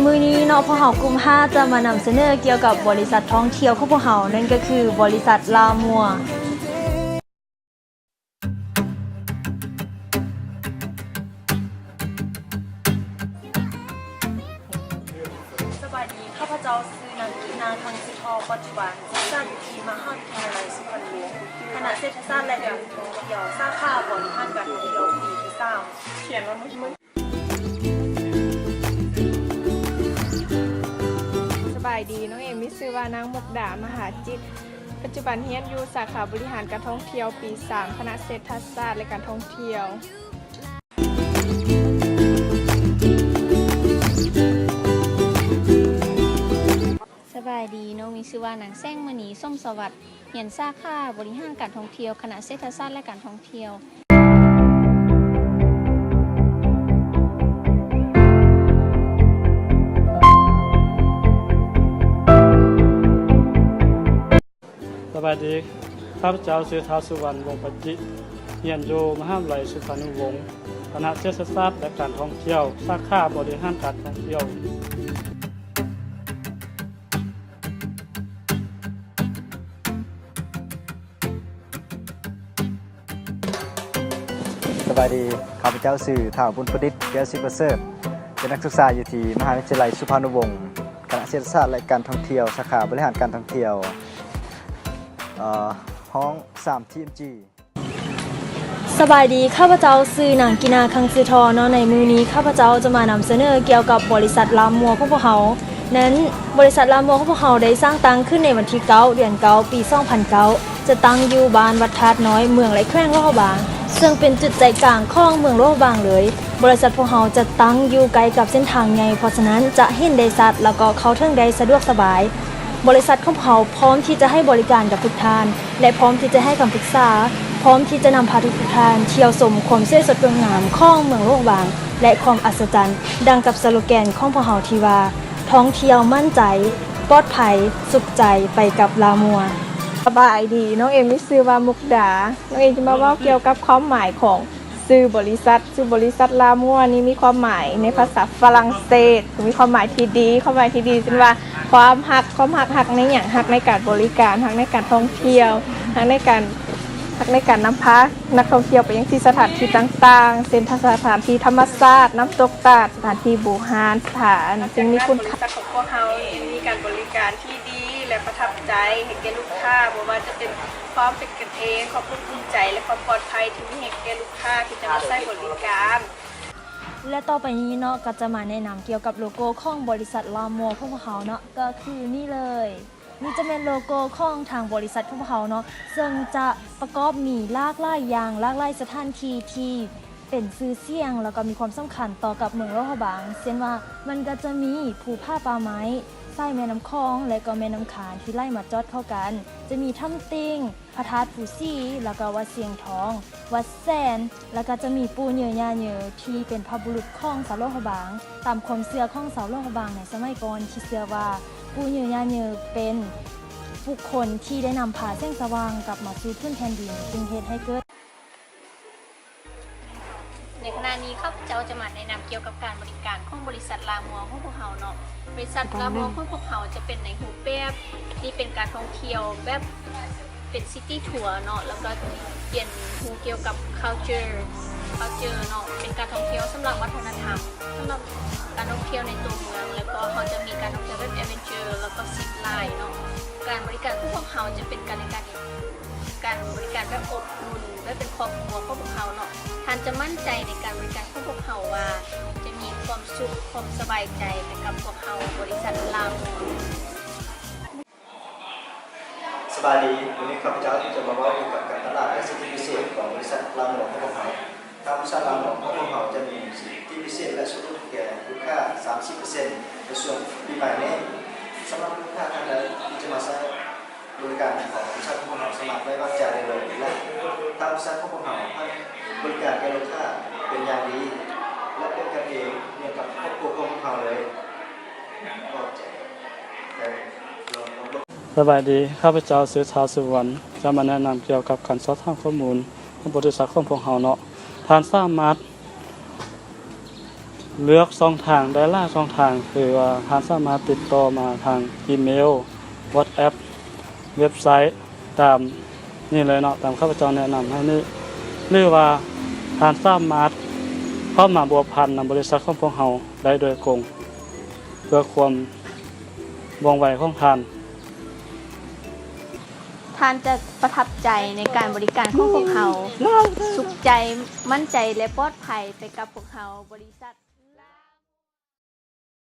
มื้อนี้เนาะพวกเฮากลุ่ม5จะมานำเสนอเกี่ยวกับบริษัทท่องเที่ยวของพวกเฮานั่นก็คือบริษัทลามัวสวัสดีข้าพเจ้าชื่อนางกินาคังสิทอปัจจุบันศึกษาอยู่ที่มหาวิทยาลัยสุพรรณบุรีคณะเศรษฐศาสตร์และการท่องเที่ยวสาขาบริหารการท่องเที่ยวปีที่3เขียนว่ามึงสบายดีน้องเอมมีชื่อว่านางมุกดามหาจิตปัจจุบันเรียนอยู่สาขาบริหารการท่องเที่ยวปี3คณะเศรษฐศาสตร์และการท่องเที่ยวสบายดีน้องมีชื่อว่านางแซงมณีส้มสวัสดิ์เรียนสาขาบริหารการท่องเที่ยวคณะเศรษฐศาสตร์และการท่องเที่ยวสบายดีข้าพเจ้าชื่อท้าวสุวรรณวงศ์ปจิเรียนอยู่มหาวิทยาลัยสุพรรณวงศ์คณะเศรษฐศาสตร์และการท่องเที่ยวสาขาบริหารการท่องเที่ยวสบายดีข้าพเจ้าชื่อท้าวบุญประดิษฐ์แก้วศิประเสริฐเป็นนักศึกษาอยู่ที่มหาวิทยาลัยสุพรรณวงศ์คณะเศรษฐศาสตร์และการท่องเที่ยวสาขาบริหารการท่องเที่ยวห้อง3 TMG สบายดีข้าพเจ้าชื่อนางกินาคังสิทอเนาะในมื้อนี้ข้าพเจ้าจะมานำเสนอเกี่ยวกับบริษัทลามัวของพวกเรานั้นบริษัทลามัวของพวกเราได้สร้างตั้งขึ้นในวันที่9เดือน9ปี2009จะตั้งอยู่บ้านวัดธาตุน้อยเมืองไหลแขวงโลหะบางซึ่งเป็นจุดใจกลางของเมืองโลหะบางเลยบริษัทพวกเราจะตั้งอยู่ไกลกับเส้นทางใหญ่เพราะฉะนั้นจะเห็นได้ชัดแล้วก็เข้าถึงได้สะดวกสบายบริษัทของเราพร้อมที่จะให้บริการกับทุกท่านและพร้อมที่จะให้คำปรึกษาพร้อมที่จะนำพาทุกท่านเที่ยวชมความสวยสดงามของเมืองโลกบางและความอัศจรรย์ดังกับสโลแกนของพวกเราที่ว่าท่องเที่ยวมั่นใจปลอดภัยสุขใจไปกับลามัวสบายดีน้องเอมมีชื่อว่ามุกดาน้องเอมจะมาว่าเกี่ยวกับความหมายของชื่อบริษัทลามัวนี้มีความหมายในภาษาฝรั่งเศสมีความหมายที่ดีเป็นว่าความหักในอย่างหักในการบริการหักในการท่องเที่ยวหักในการนำพานักท่องเที่ยวไปยังที่สถานที่ต่างๆเช่นสถานที่ธรรมชาติน้ำตกตาดสถานที่โบราณสถานจึงมีคุณค่าของพวกเขามีการบริการที่ดีและประทับใจเห็นแก่ลูกค้าบ่ว่าจะเป็นความเป็นกันเองความภูมิใจและความปลอดภัยที่มีเห็นแก่ลูกค้าที่จะมาใช้บริการและต่อไปนี้เนาะก็จะมาแนะนำเกี่ยวกับโลโก้ของบริษัทลามัวของพวกเขาเนาะก็คือนี่เลยนี่จะเป็นโลโก้ของทางบริษัทของพวกเขาเนาะซึ่งจะประกอบมีหลากหลายอย่างหลากหลายสถานที่ที่เป็นชื่อเสียงแล้วก็มีความสำคัญต่อกับเมืองโลหะบางเช่นว่ามันก็จะมีภูผาป่าไม้ใต้แม่น้ำคลองและก็แม่น้ำขานที่ไล่มาจอดเข้ากันจะมีถ้ำติงพระธาตุภูซี่แล้วก็วัดเสียงทองวัดแสนแล้วก็จะมีปูเหยื่อย่าเหยื่อที่เป็นพระบุรุษของสาวโลหะบางตามความเชื่อของสาวโลหะบางในสมัยก่อนที่เชื่อว่าปูเหยื่อย่าเหยื่อเป็นบุคคลที่ได้นำพาแสงสว่างกลับมาสู่พื้นแผ่นดินจึงเหตุให้เกิดในขณะนี้ข้าพเจ้าจะมาแนะนำเกี่ยวกับการบริการของบริษัทลามัวของพวกเราเนาะบริษัทลามัวของพวกเราจะเป็นในรูปแบบที่เป็นการท่องเที่ยวแบบเป็นซิตี้ทัวร์เนาะแล้วก็เปลี่ยนรูเกี่ยวกับ culture เนาะเป็นการท่องเที่ยวสำหรับวัฒนธรรมสำหรับการท่องเที่ยวในตัวเมืองแล้วก็เขาจะมีการท่องเที่ยวแบบแอดเวนเจอร์แล้วก็ซิปไลน์เนาะการบริการของพวกเขาจะเป็นการบริการแบบอบอุ่นและเป็นครอบครัวของพวกเขาเนาะท่านจะมั่นใจในการบริการของพวกเขาว่าจะมีความสุขความสบายใจไปกับพวกเขาบริษัทลามัวสบายดีวันนี้ข้าพเจ้าจะมาเล่าเกี่ยวกับการตลาดและสิทธิพิเศษของบริษัทลามัวของพวกเขาทางบริษัทลามัวของพวกเขาจะมีสิทธิพิเศษและส่วนลดแก่ลูกค้า 30% ในส่วนปีใหม่นี้สำหรับลูกค้าท่านใดที่จะมาใช้บริการของบริษัทของพวกเขาสมัครไว้วางใจได้เลยและทางบริษัทของพวกเขาให้บริการแก่ลูกค้าเป็นอย่างดีและเป็นกันเองเหมือนกับครอบครัวของพวกเขาเลยก็จะสบายดีข้าพเจ้าชื่อท้าวสุวรรณจะมาแนะนำเกี่ยวกับการสอบถามข้อมูลของบริษัทของพวกเราเนาะท่านสามารถ เลือกช่องทางได้ล่าช่องทางคือว่าท่านสามารถติดต่อมาทางอีเมล WhatsApp เว็บไซต์ตามนี่เลยเนาะตามข้าพเจ้าแนะนำให้นี่หรือว่าท่านสามารถเข้ามาบัวพันนำบริษัทของพวกเราได้โดยตรงเพื่อความว่องไวของท่าน ท่านจะประทับใจในการบริการของพวกเขาสุขใจมั่นใจและปลอดภัยไปกับพวกเขาบริษัท